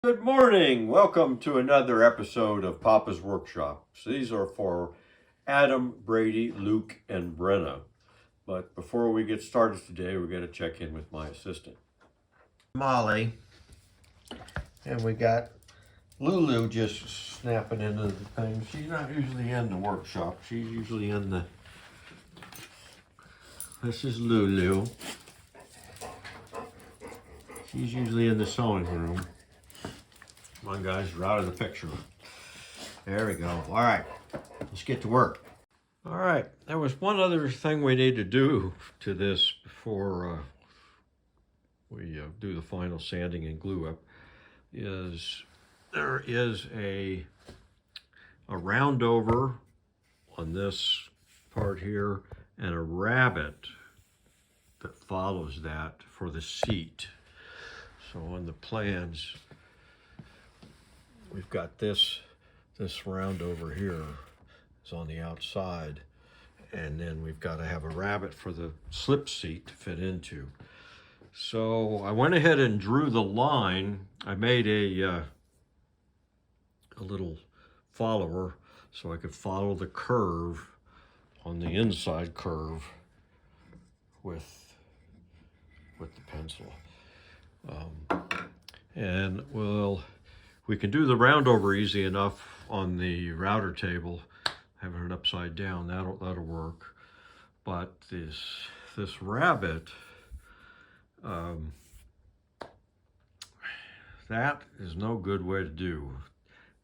Good morning. Welcome to another episode of Papa's Workshop. These are for Adam, Brady, Luke, and Brenna. But before we get started today, we're going to check in with my assistant, Molly. And we got Lulu just snapping into the thing. She's not usually in the workshop. She's usually in the... This is Lulu. She's usually in the sewing room. Come on, guys, we're out of the picture. There we go. All right, let's get to work. All right, there was one other thing we need to do to this before we do the final sanding and glue up. There is a round over on this part here and a rabbet that follows that for the seat. So on the plans, we've got this round over here is on the outside, and then we've got to have a rabbet for the slip seat to fit into. So I went ahead and drew the line. I made a little follower so I could follow the curve on the inside curve with the pencil. And we can do the round over easy enough on the router table, having it upside down. That'll work. But this rabbet, that is no good way to do.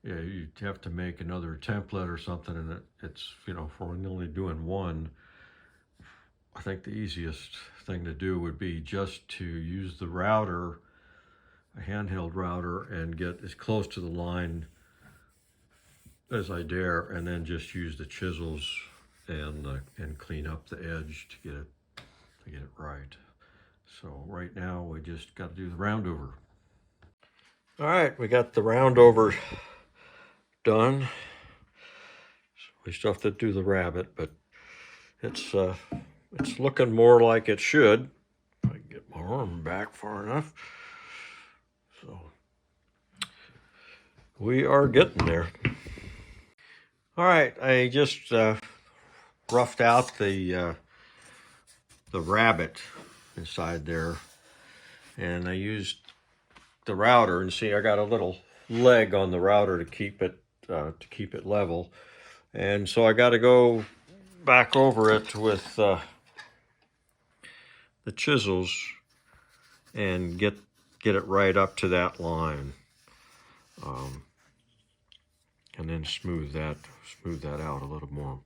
Yeah, you have to make another template or something, and it's, you know, for only doing one, I think the easiest thing to do would be just to use the router, a handheld router, and get as close to the line as I dare, and then just use the chisels and clean up the edge to get it right. So right now we just got to do the round over. All right, we got the round over done. We still have to do the rabbet, but it's looking more like it should. If I can get my arm back far enough. So we are getting there. All right, I just roughed out the rabbet inside there, and I used the router, and see I got a little leg on the router to keep it level, and so I got to go back over it with the chisels and get it right up to that line, and then smooth that out a little more.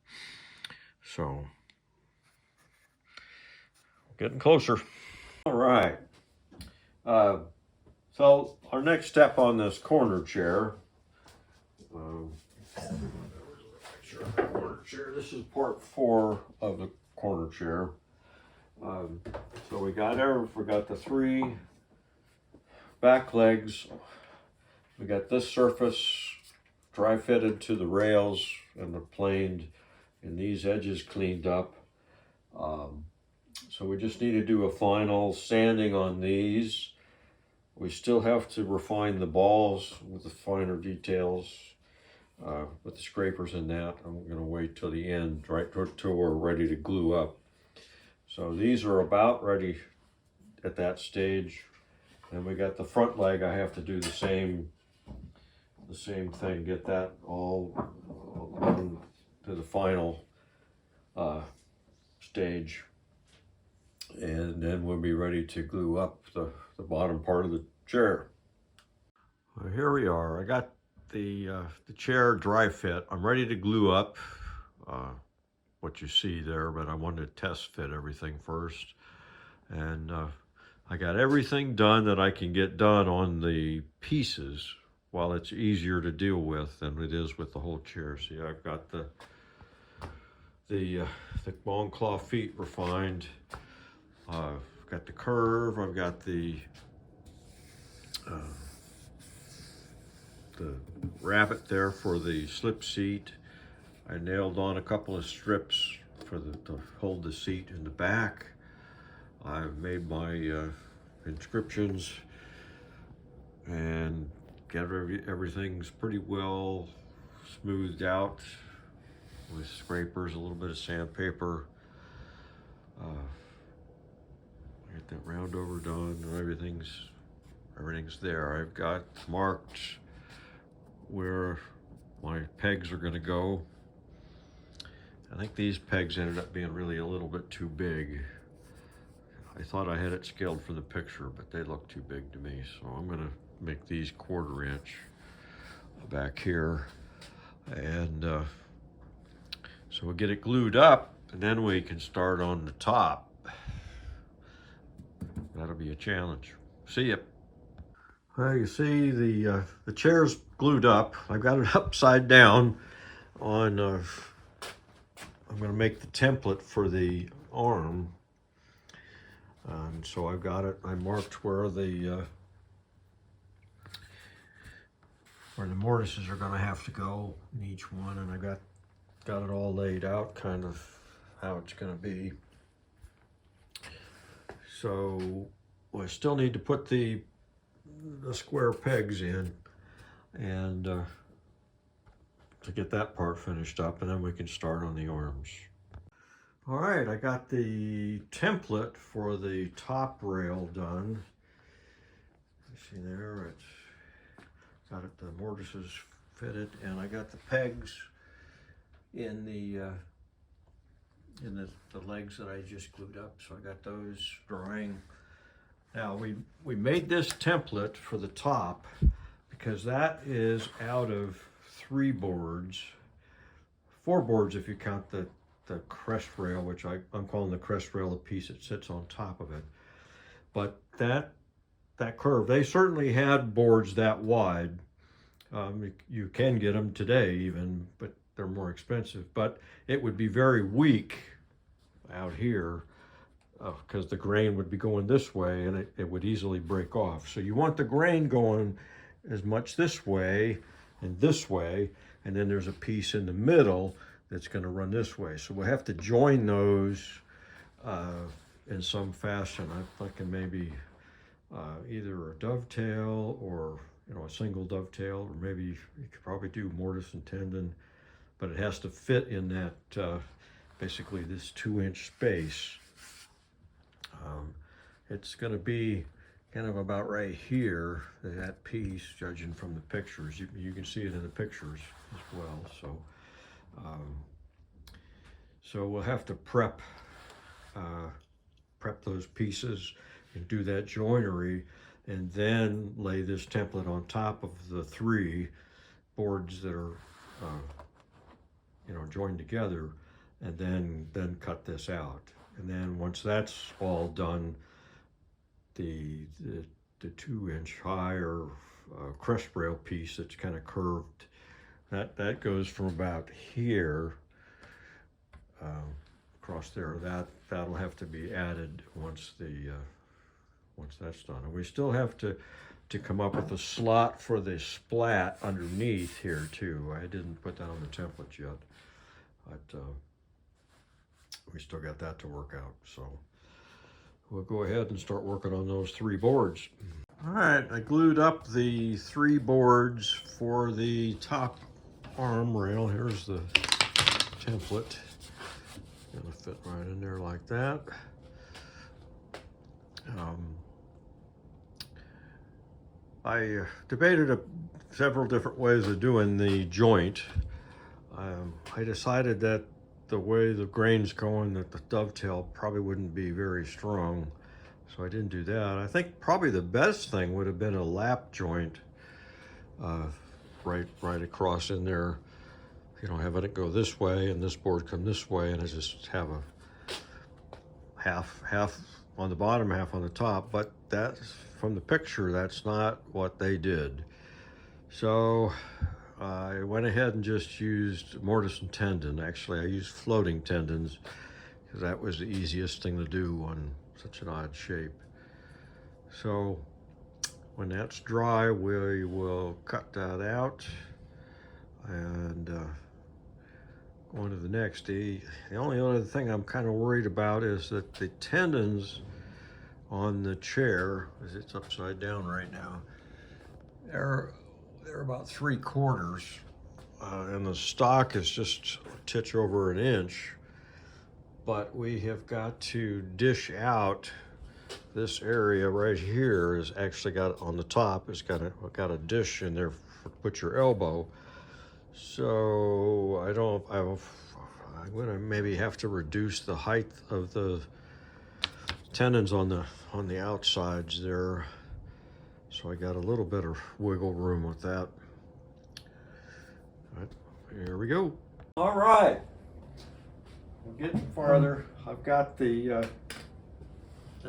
So getting closer. All right. So our next step on this corner chair. This is part 4 of the corner chair. So we got the 3 back legs. We got this surface dry fitted to the rails and the planed, and these edges cleaned up. So we just need to do a final sanding on these. We still have to refine the balls with the finer details, with the scrapers and that. I'm going to wait till the end, right till we're ready to glue up. So these are about ready at that stage. And we got the front leg. I have to do the same thing, get that all to the final stage, and then we'll be ready to glue up the bottom part of the chair. Well, here we are. I got the chair dry fit. I'm ready to glue up what you see there, but I wanted to test fit everything first, and I got everything done that I can get done on the pieces, while it's easier to deal with than it is with the whole chair. See, I've got the bone claw feet refined. I've got the curve. I've got the rabbet there for the slip seat. I nailed on a couple of strips to hold the seat in the back. I've made my inscriptions and everything's pretty well smoothed out with scrapers, a little bit of sandpaper. Get that round over done, and everything's there. I've got marked where my pegs are going to go. I think these pegs ended up being really a little bit too big. I thought I had it scaled for the picture, but they look too big to me, so I'm going to make these 1/4 inch back here, and so we'll get it glued up, and then we can start on the top. That'll be a challenge. See ya. Well, you see the chair's glued up. I've got it upside down on, I'm going to make the template for the arm. And so I've got it, I marked where the mortises are going to have to go in each one, and I got it all laid out, kind of how it's going to be. So I still need to put the square pegs in, and to get that part finished up, and then we can start on the arms. All right, I got the template for the top rail done. You see there, it's got it, the mortises fitted, and I got the pegs in the legs that I just glued up, so I got those drying. Now we made this template for the top because that is out of 3 boards, 4 boards if you count the crest rail, which I'm calling the crest rail the piece that sits on top of it. But that curve, they certainly had boards that wide. You can get them today even, but they're more expensive. But it would be very weak out here because the grain would be going this way, and it would easily break off. So you want the grain going as much this way, and then there's a piece in the middle that's going to run this way. So we'll have to join those in some fashion. I'm thinking maybe either a dovetail or a single dovetail, or maybe you could probably do mortise and tendon, but it has to fit in that basically this 2-inch space. It's going to be kind of about right here, that piece, judging from the pictures. You can see it in the pictures as well. So we'll have to prep those pieces and do that joinery, and then lay this template on top of the 3 boards that are joined together, and then cut this out. And then once that's all done, the 2-inch higher crest rail piece that's kind of curved, that goes from about here across there. That'll have to be added once that's done. And we still have to come up with a slot for the splat underneath here too. I didn't put that on the template yet, but we still got that to work out. So we'll go ahead and start working on those 3 boards. All right, I glued up the 3 boards for the top arm rail. Here's the template. Gonna fit right in there like that. I debated several different ways of doing the joint. I decided that the way the grain's going, that the dovetail probably wouldn't be very strong, so I didn't do that. I think probably the best thing would have been a lap joint right across in there. Having it go this way and this board come this way, and I just have a half on the bottom, half on the top. But that's from the picture, that's not what they did. So I went ahead and just used mortise and tendon. Actually, I used floating tendons because that was the easiest thing to do on such an odd shape. So when that's dry, we will cut that out and go on to the next. The only other thing I'm kind of worried about is that the tendons on the chair, as it's upside down right now, they're about 3/4, and the stock is just a titch over an inch. But we have got to dish out this area right here. Is actually got on the top. It's got a dish in there for put your elbow. So I'm gonna maybe have to reduce the height of the tendons on the outsides there. So I got a little bit of wiggle room with that. All right, here we go. All right, we're getting farther. I've got the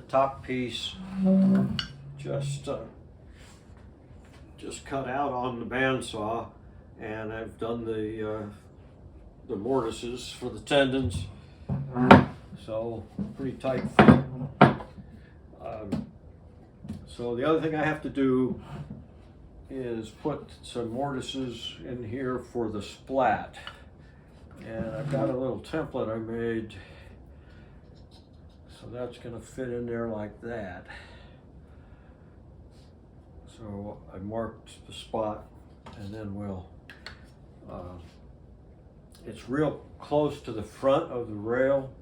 top piece just cut out on the bandsaw, and I've done the mortises for the tendons, so pretty tight fit. So the other thing I have to do is put some mortises in here for the splat, and I've got a little template I made, so that's going to fit in there like that. So I marked the spot, and then it's real close to the front of the rail.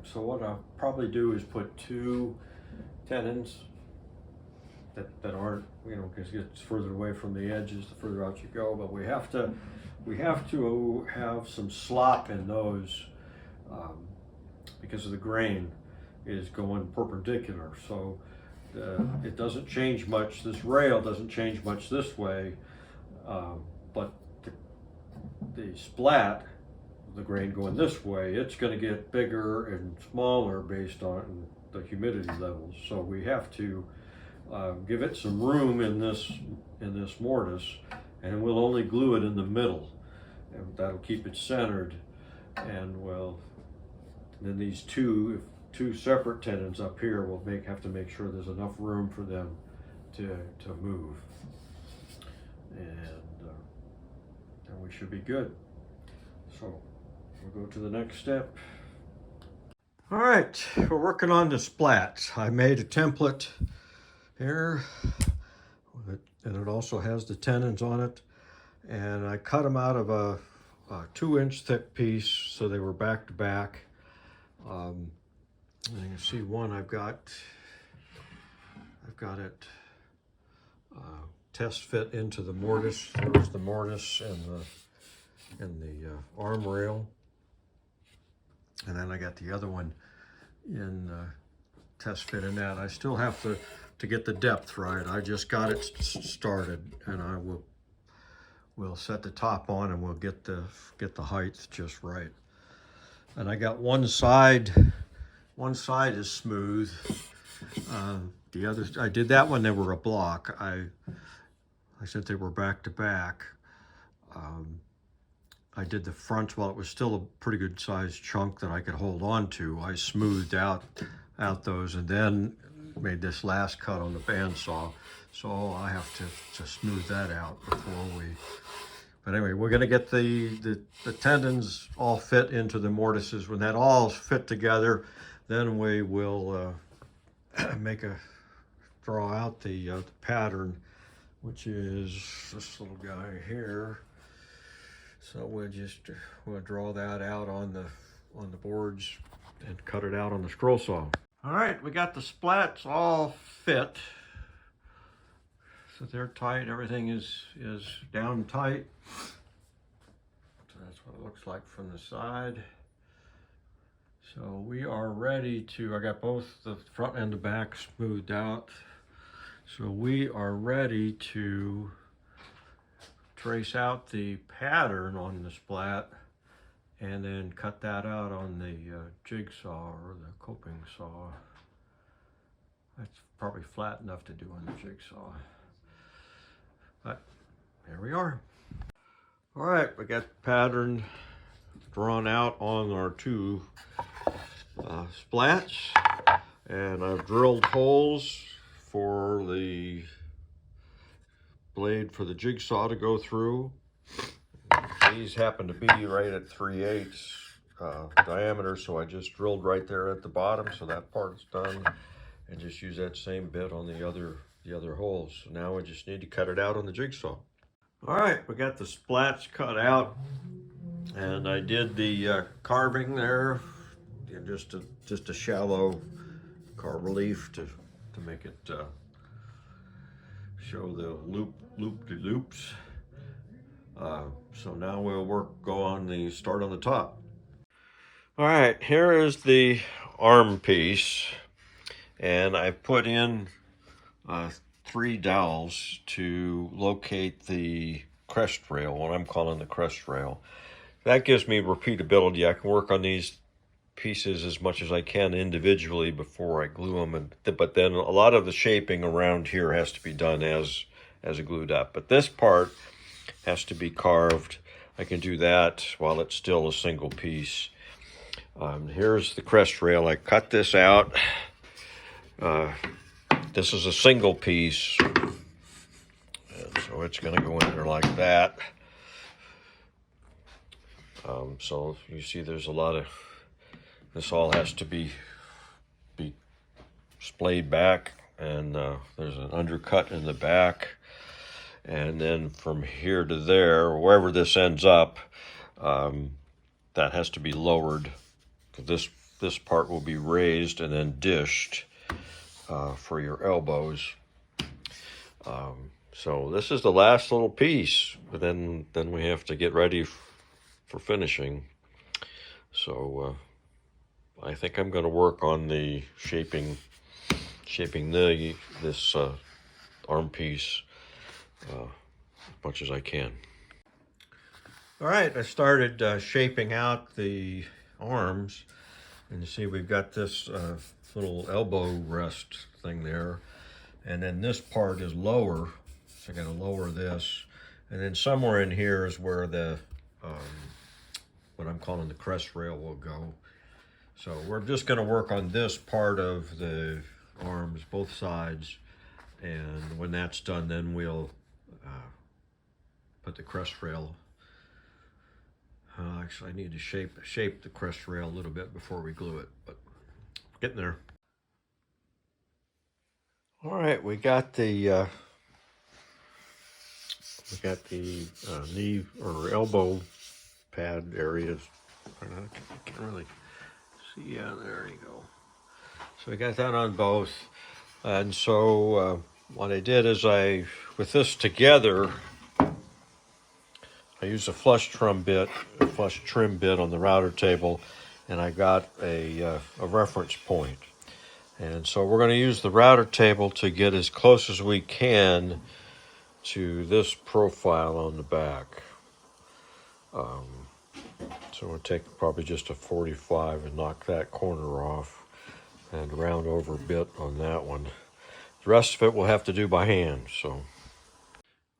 So what I'll probably do is put 2 tendons that aren't, because it gets further away from the edges the further out you go. But we have to have some slop in those, because of the grain is going perpendicular. So it doesn't change much. This rail doesn't change much this way, but the splat, the grain going this way, it's going to get bigger and smaller based on the humidity levels. So we have to give it some room in this mortise, and we'll only glue it in the middle, and that'll keep it centered. And then these two separate tendons up here will have to make sure there's enough room for them to move, and we should be good. So we'll go to the next step. All right, we're working on the splats. I made a template here, and it also has the tendons on it, and I cut them out of a 2-inch thick piece, so they were back to back. And you can see one I've got it test fit into the mortise. There's the mortise and the arm rail, and then I got the other one in test fit in that. I still have to get the depth right. I just got it started, and I we'll set the top on, and we'll get the height just right. And I got one side is smooth. The other, I did that when they were a block. I said they were back to back. I did the front while it was still a pretty good sized chunk that I could hold on to. I smoothed out those, and then made this last cut on the bandsaw. So I have to smooth that out before we. But anyway, we're going to get the tendons all fit into the mortises. When that all fit together, then we will draw out the pattern, which is this little guy here. So we'll draw that out on the boards and cut it out on the scroll saw. All right, we got the splats all fit. So they're tight, everything is down tight. So that's what it looks like from the side. So we are ready to, I got both the front and the back smoothed out. So we are ready to trace out the pattern on the splat and then cut that out on the jigsaw or the coping saw. That's probably flat enough to do on the jigsaw. But here we are. All right, we got the pattern drawn out on our 2 splats, and I've drilled holes for the blade for the jigsaw to go through. These happen to be right at 3/8 diameter, so I just drilled right there at the bottom, so that part's done, and just use that same bit on the other the other holes. So now we just need to cut it out on the jigsaw. All right, we got the splats cut out, and I did the carving there, just a shallow carve relief to make it show the loop-de-loops. So now we'll start on the top. All right, here is the arm piece, and I put in 3 dowels to locate the crest rail, what I'm calling the crest rail. That gives me repeatability. I can work on these pieces as much as I can individually before I glue them, but then a lot of the shaping around here has to be done as glued up. But this part has to be carved. I can do that while it's still a single piece. Here's the crest rail. I cut this out. This is a single piece, and so it's going to go in there like that. So you see there's a lot of, this all has to be splayed back, and there's an undercut in the back, and then from here to there, wherever this ends up, that has to be lowered. This part will be raised and then dished for your elbows. So this is the last little piece, but then we have to get ready for finishing. So I think I'm going to work on the shaping this arm piece as much as I can. All right, I started shaping out the arms, and you see we've got this little elbow rest thing there, and then this part is lower, so I got to lower this, and then somewhere in here is where the what I'm calling the crest rail will go. So we're just going to work on this part of the arms, both sides, and when that's done, then we'll put the crest rail. Actually, I need to shape the crest rail a little bit before we glue it, but getting there. All right, we got the knee or elbow pad areas. I can't really see. Yeah, there you go. So we got that on both, and so what I did is with this together, I used a flush trim bit on the router table, and I got a reference point. And so we're going to use the router table to get as close as we can to this profile on the back. So we'll take probably just a 45 and knock that corner off and round over a bit on that one. The rest of it we'll have to do by hand. So,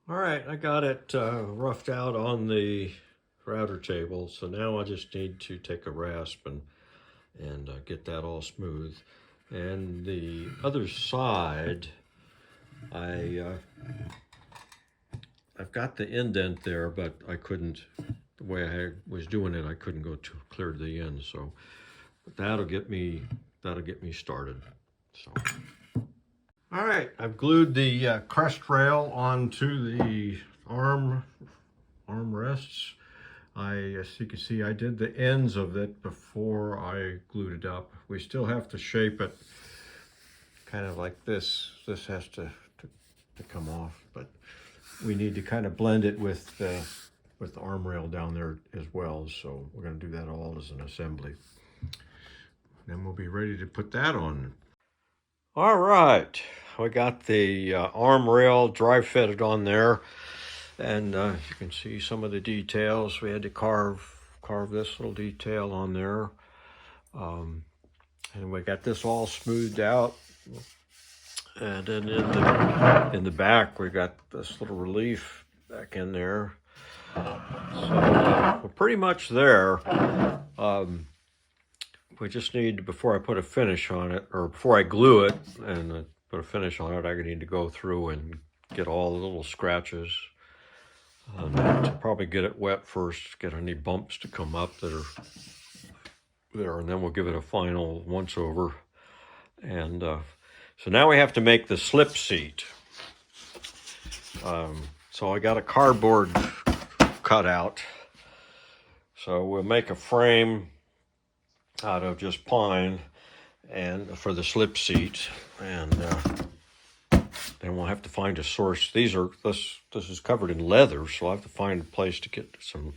all right, I got it roughed out on the router table. So now I just need to take a rasp and get that all smooth. And the other side, I've got the indent there, but I couldn't, the way I was doing it, I couldn't go too clear to the end. So but that'll get me started. So, all right, I've glued the crest rail onto the arm rests. As you can see, I did the ends of it before I glued it up. We still have to shape it kind of like this. This has to come off, but we need to kind of blend it with the arm rail down there as well. So we're going to do that all as an assembly. Then we'll be ready to put that on. All right, we got the arm rail dry fitted on there. And you can see some of the details. We had to carve this little detail on there. And we got this all smoothed out. And then in the back, we got this little relief back in there. So we're pretty much there. We just need, before I put a finish on it, or before I glue it and put a finish on it, I need to go through and get all the little scratches. To probably get it wet first, get any bumps to come up that are there, and then we'll give it a final once over. And so now we have to make the slip seat. So I got a cardboard cutout. So we'll make a frame out of just pine and for the slip seat, and then we'll have to find a source. This is covered in leather, so I'll have to find a place to get some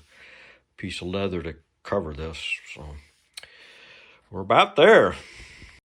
piece of leather to cover this. So we're about there.